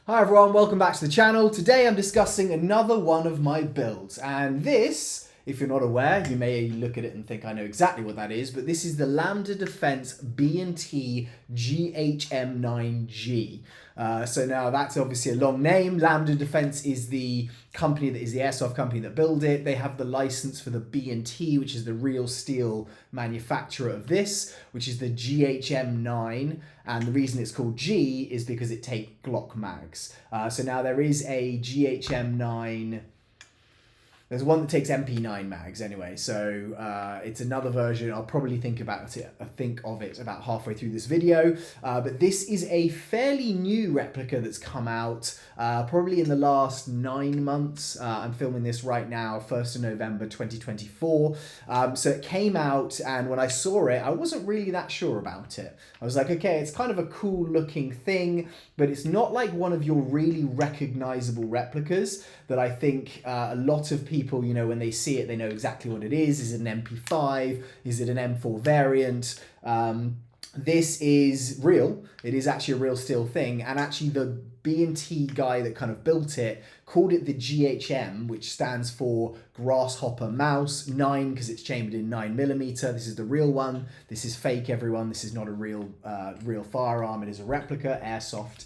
Hi everyone, welcome back to the channel. Today I'm discussing another one of my builds, and this, if you're not aware, you may look at it and think I know exactly what that is, but this is the Lambda Defense B&T GHM9-G. So now that's obviously a long name. Lambda Defense is the company that is the airsoft company that build it. They have the license for the B&T, which is the real steel manufacturer of this, which is the GHM9. And the reason it's called G is because it takes Glock mags. So now there is a GHM9. There's one that takes MP9 mags anyway, so it's another version. I'll probably think of it about halfway through this video. But this is a fairly new replica that's come out probably in the last 9 months. I'm filming this right now, 1st of November 2024. So it came out, and when I saw it, I wasn't really that sure about it. I was like, okay, it's kind of a cool looking thing, but it's not like one of your really recognizable replicas that I think a lot of people, you know, when they see it, they know exactly what it is. Is it an MP5? Is it an M4 variant? This is real. It is actually a real steel thing. And actually the B&T guy that kind of built it called it the GHM, which stands for Grasshopper Mouse 9 because it's chambered in 9mm. This is the real one. This is fake, everyone. This is not a real firearm. It is a replica, airsoft.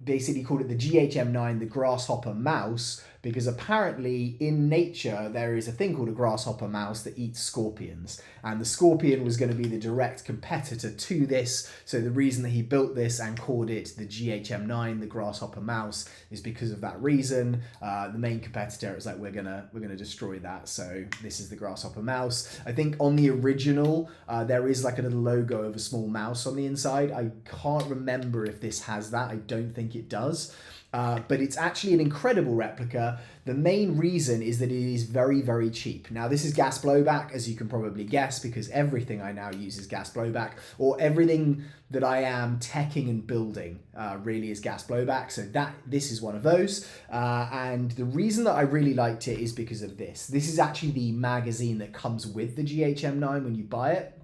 Basically called it the GHM9, the Grasshopper Mouse, because apparently in nature there is a thing called a grasshopper mouse that eats scorpions, and the scorpion was going to be the direct competitor to this. So the reason that he built this and called it the GHM9, the Grasshopper Mouse, is because of that reason. The main competitor is like, we're gonna destroy that, so this is the Grasshopper Mouse. I think on the original there is like a little logo of a small mouse on the inside. I can't remember if this has that. I don't think it does. But it's actually an incredible replica. The main reason is that it is very, very cheap. Now, this is gas blowback, as you can probably guess, because everything I now use is gas blowback, or everything that I am teching and building really is gas blowback. So this is one of those. And the reason that I really liked it is because of this. This is actually the magazine that comes with the GHM9 when you buy it.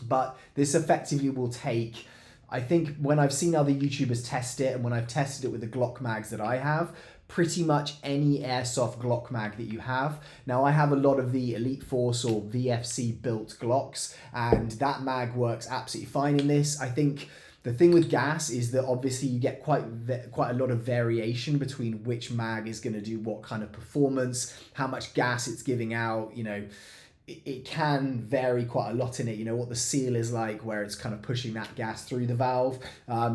But this effectively will take, I think when I've seen other YouTubers test it, and when I've tested it with the Glock mags that I have, pretty much any airsoft Glock mag that you have. Now, I have a lot of the Elite Force or VFC built Glocks, and that mag works absolutely fine in this. I think the thing with gas is that obviously you get quite a lot of variation between which mag is going to do what kind of performance, how much gas it's giving out, you know. It can vary quite a lot in it, you know, what the seal is like, where it's kind of pushing that gas through the valve.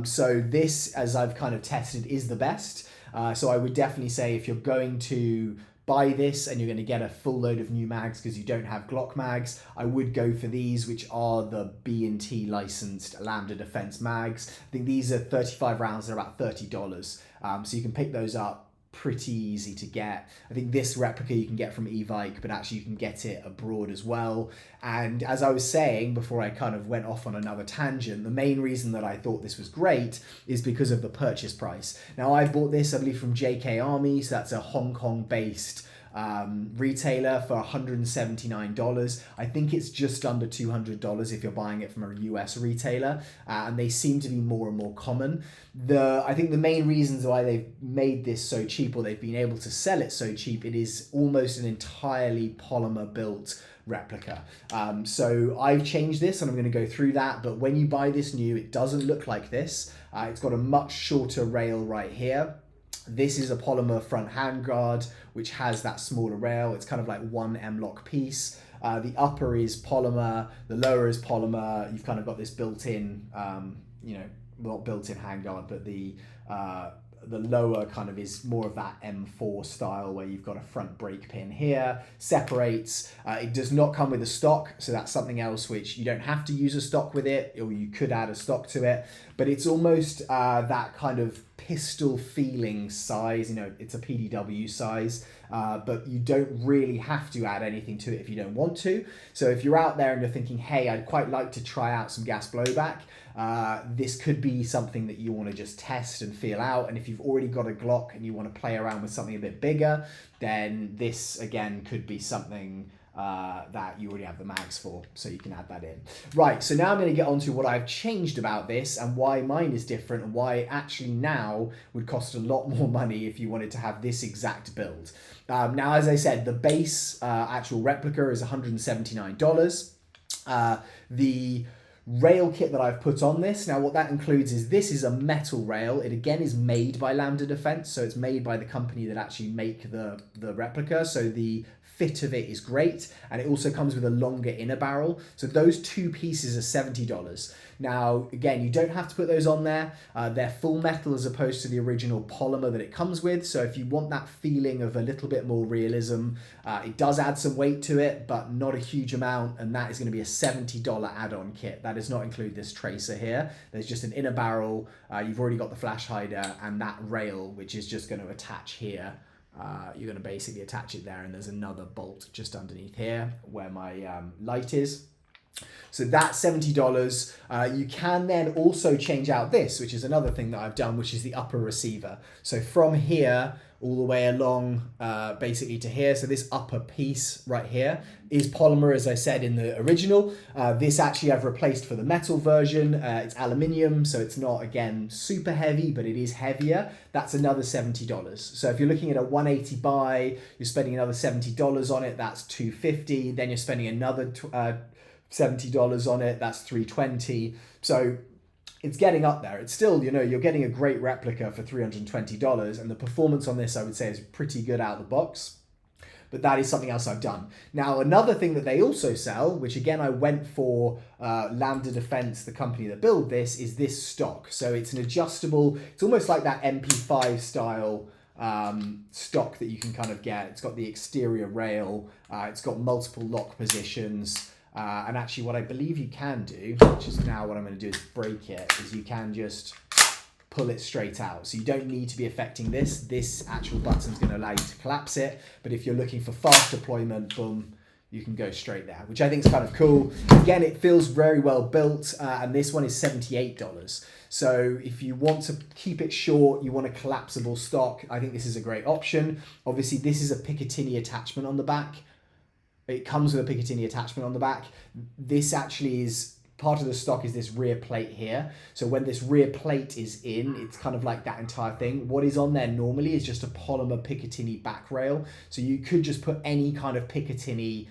So this, as I've kind of tested, is the best. So I would definitely say if you're going to buy this and you're going to get a full load of new mags because you don't have Glock mags, I would go for these, which are the B&T licensed Lambda Defense mags. I think these are 35 rounds, they're about $30. So you can pick those up. Pretty easy to get. I think this replica you can get from Evike, but actually you can get it abroad as well. And as I was saying before I kind of went off on another tangent, the main reason that I thought this was great is because of the purchase price. Now, I bought this, I believe, from JK Army, so that's a Hong Kong based retailer for $179. I think it's just under $200 if you're buying it from a US retailer, and they seem to be more and more common. I think the main reasons why they've made this so cheap, or they've been able to sell it so cheap, it is almost an entirely polymer built replica. So I've changed this and I'm going to go through that, but when you buy this new, it doesn't look like this. It's got a much shorter rail right here. This is a polymer front handguard, which has that smaller rail. It's kind of like one M-lock piece. The upper is polymer, the lower is polymer. You've kind of got this built-in, you know, not built-in handguard, but the lower kind of is more of that M4 style where you've got a front brake pin here, separates. It does not come with a stock, so that's something else which you don't have to use a stock with it, or you could add a stock to it, but it's almost that kind of pistol feeling size, you know, it's a PDW size, but you don't really have to add anything to it if you don't want to. So if you're out there and you're thinking, hey, I'd quite like to try out some gas blowback, this could be something that you want to just test and feel out. And if you've already got a Glock and you want to play around with something a bit bigger, then this again could be something that you already have the mags for, so you can add that in. Right, so now I'm going to get on to what I've changed about this and why mine is different and why it actually now would cost a lot more money if you wanted to have this exact build. Now, as I said, the base actual replica is $179. The rail kit that I've put on this, now what that includes is this is a metal rail. It again is made by Lambda Defense, so it's made by the company that actually make the replica, so the fit of it is great, and it also comes with a longer inner barrel. So those two pieces are $70. Now, again, you don't have to put those on there. They're full metal as opposed to the original polymer that it comes with. So if you want that feeling of a little bit more realism, it does add some weight to it, but not a huge amount. And that is going to be a $70 add-on kit. That does not include this tracer here. There's just an inner barrel. You've already got the flash hider and that rail, which is just going to attach here. You're going to basically attach it there, and there's another bolt just underneath here where my light is. So that's $70. You can then also change out this, which is another thing that I've done, which is the upper receiver. So from here all the way along basically to here. So this upper piece right here is polymer, as I said in the original. This actually I've replaced for the metal version. It's aluminium, so it's not, again, super heavy, but it is heavier. That's another $70. So if you're looking at a 180 buy, you're spending another $70 on it, that's $250. Then you're spending another $70 on it, that's $320. So it's getting up there. It's still, you know, you're getting a great replica for $320, and the performance on this, I would say, is pretty good out of the box. But that is something else I've done. Now, another thing that they also sell, which again I went for Lambda Defense, the company that build this, is this stock. So it's an adjustable, it's almost like that MP5 style stock that you can kind of get. It's got the exterior rail, it's got multiple lock positions. And actually what I believe you can do, which is now what I'm going to do is break it, is you can just pull it straight out. So you don't need to be affecting this. This actual button is going to allow you to collapse it. But if you're looking for fast deployment, boom, you can go straight there, which I think is kind of cool. Again, it feels very well built, and this one is $78. So if you want to keep it short, you want a collapsible stock, I think this is a great option. Obviously, this is a Picatinny attachment on the back. It comes with a Picatinny attachment on the back. This actually is, part of the stock is this rear plate here. So when this rear plate is in, it's kind of like that entire thing. What is on there normally is just a polymer Picatinny back rail. So you could just put any kind of Picatinny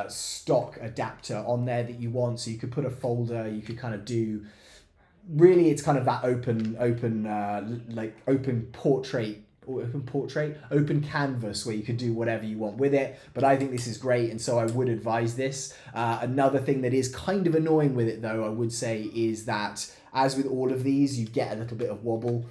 stock adapter on there that you want. So you could put a folder, you could kind of do, really it's kind of that open open canvas where you could do whatever you want with it. But I think this is great, and so I would advise this. Another thing that is kind of annoying with it though, I would say, is that as with all of these, you get a little bit of wobble.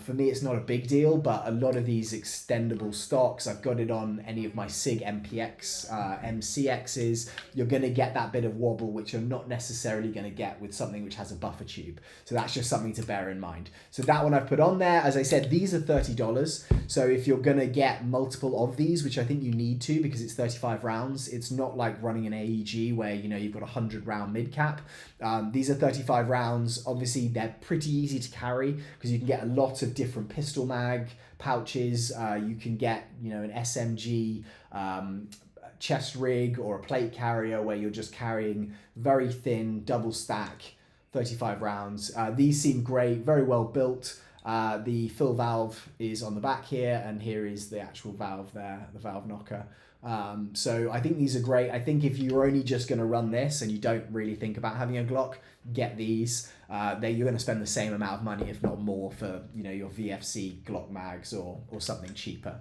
For me, it's not a big deal, but a lot of these extendable stocks, I've got it on any of my SIG MPX, MCXs, you're going to get that bit of wobble, which you're not necessarily going to get with something which has a buffer tube. So that's just something to bear in mind. So that one I've put on there. As I said, these are $30. So if you're going to get multiple of these, which I think you need to because it's 35 rounds, it's not like running an AEG where, you know, you've got a 100 round mid cap. These are 35 rounds. Obviously, they're pretty easy to carry because you can get a lot of different pistol mag pouches. You can get, you know, an SMG chest rig or a plate carrier where you're just carrying very thin double stack 35 rounds. These seem great, very well built. The fill valve is on the back here, and here is the actual valve there, the valve knocker. So I think these are great. I think if you're only just going to run this and you don't really think about having a Glock, get these. You're going to spend the same amount of money, if not more, for, you know, your VFC Glock mags or something cheaper.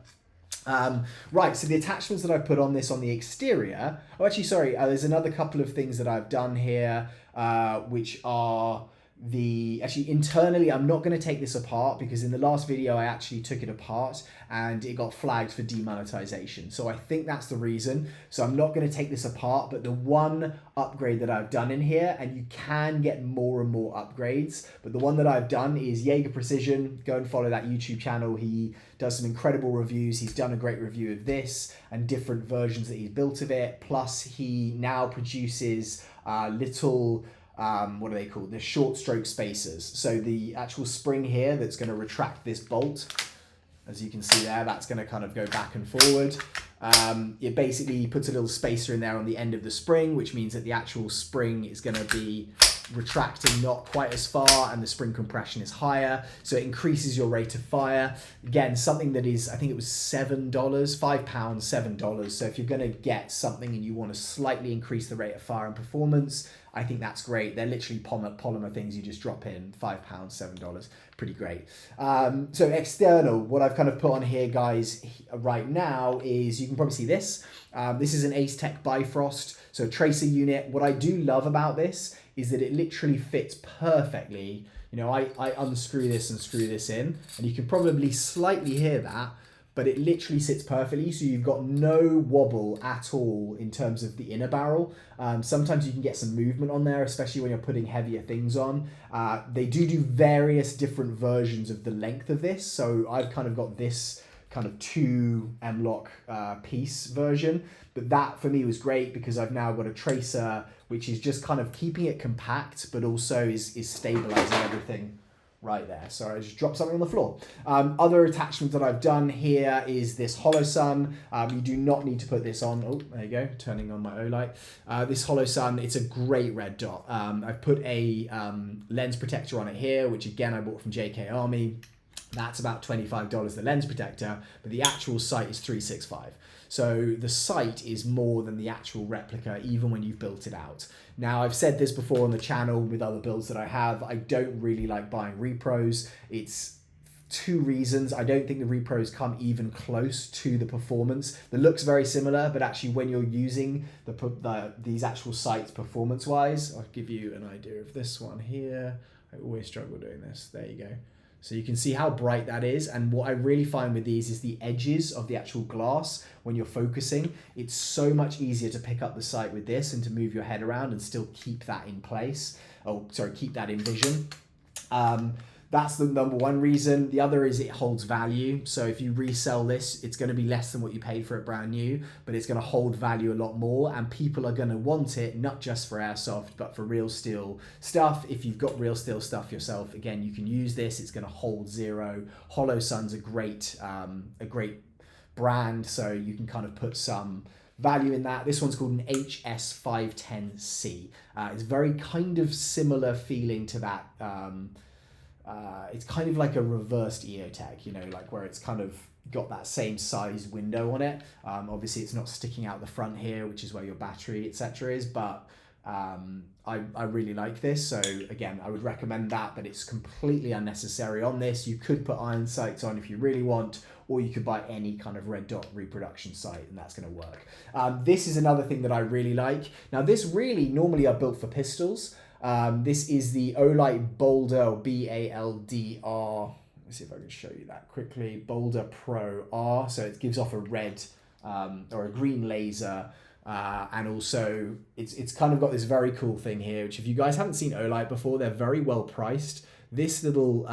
Right, so the attachments that I've put on this on the exterior, oh actually sorry, there's another couple of things that I've done here, which are actually internally, I'm not going to take this apart because in the last video I actually took it apart and it got flagged for demonetization. So I think that's the reason. So I'm not going to take this apart, but the one upgrade that I've done in here, and you can get more and more upgrades, but the one that I've done is Jaeger Precision. Go and follow that YouTube channel. He does some incredible reviews. He's done a great review of this and different versions that he's built of it. Plus he now produces little what are they called? The short stroke spacers. So the actual spring here that's going to retract this bolt, as you can see there, that's going to kind of go back and forward. It basically puts a little spacer in there on the end of the spring, which means that the actual spring is going to be retracting not quite as far and the spring compression is higher, so it increases your rate of fire. Again, something that is, I think it was $7, £5, $7. So if you're going to get something and you want to slightly increase the rate of fire and performance, I think that's great. They're literally polymer things you just drop in, £5, $7, pretty great. So external, what I've kind of put on here, guys, right now is, you can probably see this. This is an Acetech Bifrost, so tracer unit. What I do love about this is that it literally fits perfectly. You know, I unscrew this and screw this in, and you can probably slightly hear that, but it literally sits perfectly, so you've got no wobble at all in terms of the inner barrel. Sometimes you can get some movement on there, especially when you're putting heavier things on. They do various different versions of the length of this, so I've kind of got this kind of 2 M-lock piece version, but that for me was great because I've now got a tracer which is just kind of keeping it compact, but also is stabilizing everything right there. Sorry, I just dropped something on the floor. Other attachments that I've done here is this Holosun. You do not need to put this on. Oh, there you go, turning on my O-light. This Holosun, it's a great red dot. I've put a lens protector on it here, which again I bought from JK Army. That's about $25, the lens protector, but the actual sight is $365. So the sight is more than the actual replica, even when you've built it out. Now, I've said this before on the channel with other builds that I have. I don't really like buying repros. It's 2 reasons. I don't think the repros come even close to the performance. The look's very similar, but actually when you're using these actual sights performance-wise, I'll give you an idea of this one here. I always struggle doing this. There you go. So you can see how bright that is, and what I really find with these is the edges of the actual glass when you're focusing. It's so much easier to pick up the sight with this and to move your head around and still keep that in place. Oh, sorry, keep that in vision. That's the number 1 reason. The other is it holds value. So if you resell this, it's going to be less than what you paid for it brand new, but it's going to hold value a lot more, and people are going to want it, not just for airsoft, but for real steel stuff. If you've got real steel stuff yourself, again, you can use this. It's going to hold zero. Holosun's a great brand, so you can kind of put some value in that. This one's called an HS510C. It's very kind of similar feeling to that. It's kind of like a reversed EOTech, you know, like where it's kind of got that same size window on it. Obviously, it's not sticking out the front here, which is where your battery, etc. is, but I really like this. So again, I would recommend that, but it's completely unnecessary on this. You could put iron sights on if you really want, or you could buy any kind of red dot reproduction sight, and that's going to work. This is another thing that I really like. Now, this really normally are built for pistols. This is the Olight Boulder, B-A-L-D-R. Let's see if I can show you that quickly. Boulder Pro R. So it gives off a red or a green laser. And also it's kind of got this very cool thing here, which if you guys haven't seen Olight before, they're very well priced. This little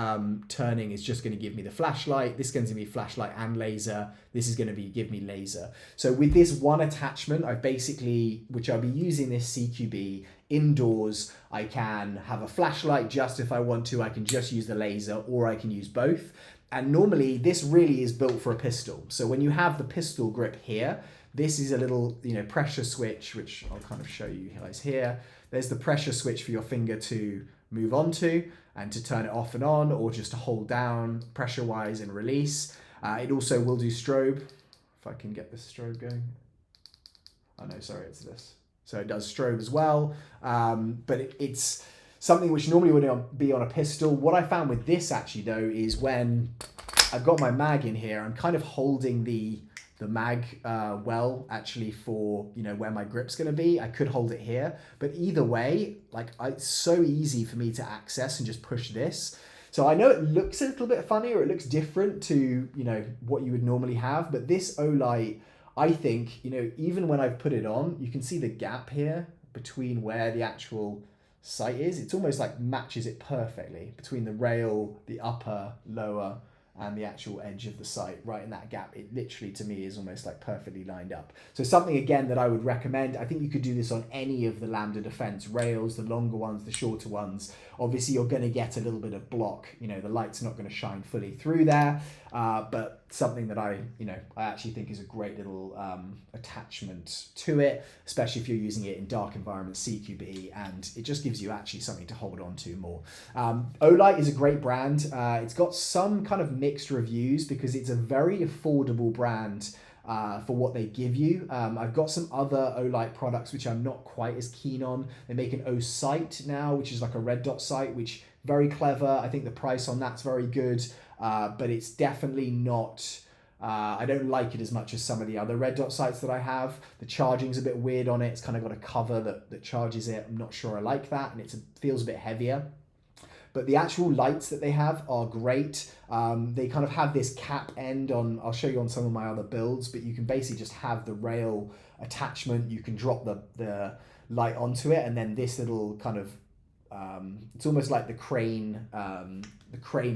turning is just going to give me the flashlight. This is going to be flashlight and laser. This is going to give me laser. So with this one attachment, I'll be using this CQB indoors. I can have a flashlight just if I want to. I can just use the laser, or I can use both. And normally this really is built for a pistol. So when you have the pistol grip here, this is a little, pressure switch, which I'll kind of show you guys here. There's the pressure switch for your finger to move on to and to turn it off and on, or just to hold down pressure wise and release. It also will do strobe. If I can get this strobe going. Oh no, sorry, it's this. So it does strobe as well, but it's something which normally would be on a pistol. What I found with this actually though is when I've got my mag in here, I'm kind of holding the mag well actually for where my grip's going to be. I could hold it here, but either way, it's so easy for me to access and just push this. So I know it looks a little bit funny, or it looks different to what you would normally have, but this Olight, I think, even when I've put it on, you can see the gap here between where the actual sight is. It's almost like matches it perfectly between the rail, the upper, lower, and the actual edge of the sight, right in that gap. It literally, to me, is almost like perfectly lined up. So something, again, that I would recommend. I think you could do this on any of the Lambda Defense rails, the longer ones, the shorter ones. Obviously, you're going to get a little bit of block. The light's not going to shine fully through there, but something that I actually think is a great little attachment to it, especially if you're using it in dark environments, CQB, and it just gives you actually something to hold on to more. Olight is a great brand. It's got some kind of mixed reviews because it's a very affordable brand for what they give you. I've got some other Olight products which I'm not quite as keen on. They make an O-sight now, which is like a red dot sight, which very clever. I think the price on that's very good, but it's definitely not, I don't like it as much as some of the other red dot sights that I have. The charging's a bit weird on it. It's kind of got a cover that charges it. I'm not sure I like that, and it feels a bit heavier. But the actual lights that they have are great. They kind of have this cap end on, I'll show you on some of my other builds, but you can basically just have the rail attachment. You can drop the light onto it, and then this little kind of, it's almost like the crane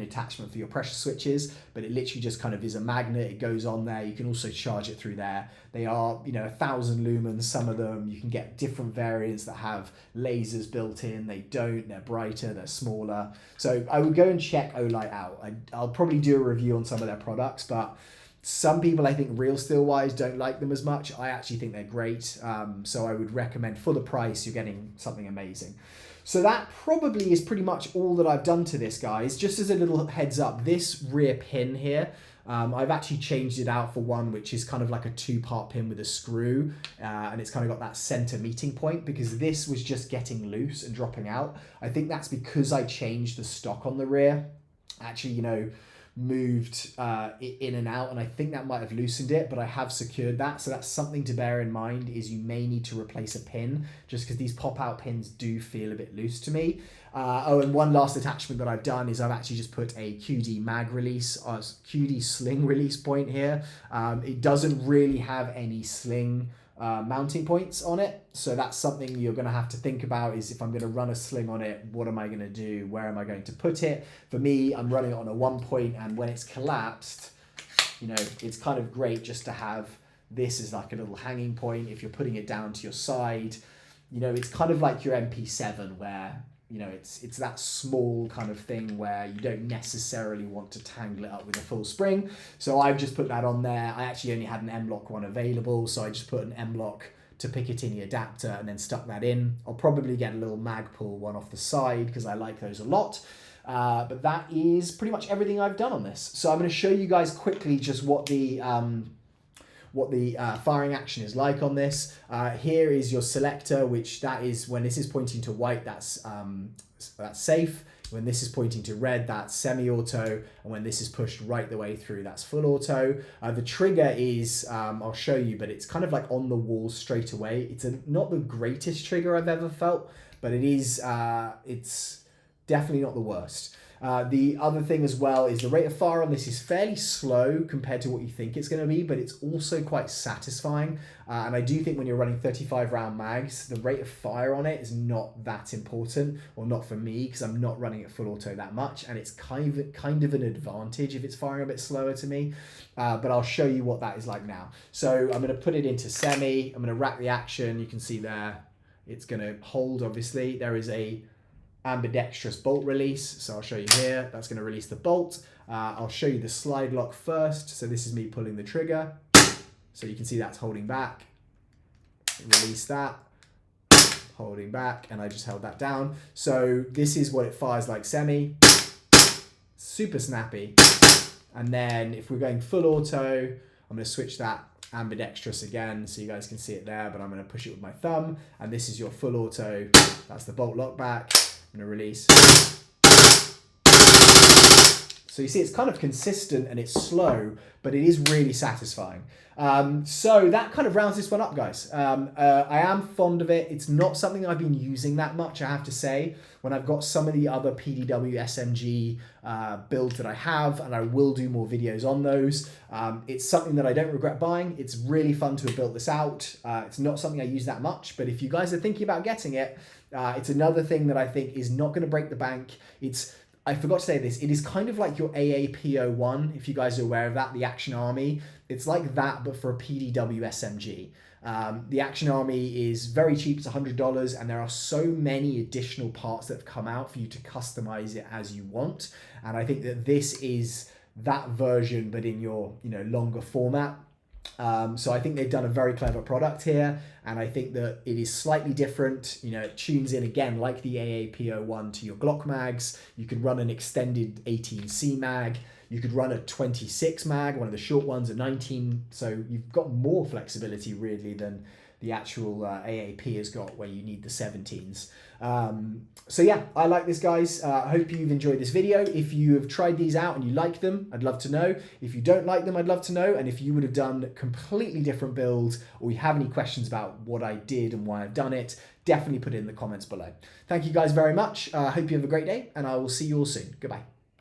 attachment for your pressure switches, but it literally just kind of is a magnet. It goes on there. You can also charge it through there. They are, 1,000 lumens, some of them. You can get different variants that have lasers built in. They don't. They're brighter. They're smaller. So I would go and check Olight out. I'll probably do a review on some of their products, but some people, I think, real steel wise, don't like them as much. I actually think they're great. So I would recommend, for the price, you're getting something amazing. So that probably is pretty much all that I've done to this, guys. Just as a little heads up, this rear pin here, I've actually changed it out for one which is kind of like a 2-part pin with a screw, and it's kind of got that center meeting point, because this was just getting loose and dropping out. I think that's because I changed the stock on the rear. Actually, moved in and out, and I think that might have loosened it, but I have secured that. So that's something to bear in mind, is you may need to replace a pin, just because these pop-out pins do feel a bit loose to me. And one last attachment that I've done is I've actually just put a QD mag release, QD sling release point here. It doesn't really have any sling mounting points on it, so that's something you're going to have to think about, is if I'm going to run a sling on it, what am I going to do, where am I going to put it? For me, I'm running it on a 1 point, and when it's collapsed, it's kind of great just to have this as like a little hanging point. If you're putting it down to your side, it's kind of like your MP7, where it's that small kind of thing where you don't necessarily want to tangle it up with a full spring. So I've just put that on there. I actually only had an M-lock one available, so I just put an M-lock to Picatinny adapter and then stuck that in. I'll probably get a little Magpul one off the side because I like those a lot. But that is pretty much everything I've done on this. So I'm going to show you guys quickly just what the firing action is like on this. Here is your selector, which that is when this is pointing to white, that's safe. When this is pointing to red, that's semi-auto. And when this is pushed right the way through, that's full auto. The trigger is, I'll show you, but it's kind of like on the wall straight away. It's not the greatest trigger I've ever felt, but it is, it's definitely not the worst. The other thing as well is the rate of fire on this is fairly slow compared to what you think it's going to be, but it's also quite satisfying. And I do think when you're running 35 round mags, the rate of fire on it is not that important, or not for me, because I'm not running it full auto that much, and it's kind of an advantage if it's firing a bit slower to me. But I'll show you what that is like now. So I'm going to put it into semi. I'm going to rack the action. You can see there, it's going to hold. Obviously, there is a ambidextrous bolt release, so I'll show you here. That's going to release the bolt. I'll show you the slide lock first. So this is me pulling the trigger, so you can see that's holding back. Release that, holding back, and I just held that down. So this is what it fires like semi. Super snappy. And then if we're going full auto, I'm going to switch that ambidextrous again so you guys can see it there, but I'm going to push it with my thumb, and this is your full auto. That's the bolt lock back. I'm going to release. So you see it's kind of consistent and it's slow, but it is really satisfying. So that kind of rounds this one up, guys. I am fond of it. It's not something I've been using that much, I have to say. When I've got some of the other PDW SMG builds that I have, and I will do more videos on those, it's something that I don't regret buying. It's really fun to have built this out. It's not something I use that much, but if you guys are thinking about getting it, it's another thing that I think is not going to break the bank. I forgot to say this, it is kind of like your AAPO1, if you guys are aware of that, the Action Army. It's like that, but for a PDW SMG. The Action Army is very cheap, it's $100, and there are so many additional parts that have come out for you to customize it as you want. And I think that this is that version, but in your, you know, longer format. So I think they've done a very clever product here, and I think that it is slightly different. You know, it tunes in again like the AAP01 to your Glock mags. You could run an extended 18C mag. You could run a 26 mag, one of the short ones, a 19. So you've got more flexibility really than the actual AAP has got, where you need the 17s. So yeah, I like this, guys. I hope you've enjoyed this video. If you have tried these out and you like them, I'd love to know. If you don't like them, I'd love to know. And if you would have done completely different builds, or you have any questions about what I did and why I've done it, definitely put it in the comments below. Thank you guys very much. I hope you have a great day, and I will see you all soon. Goodbye.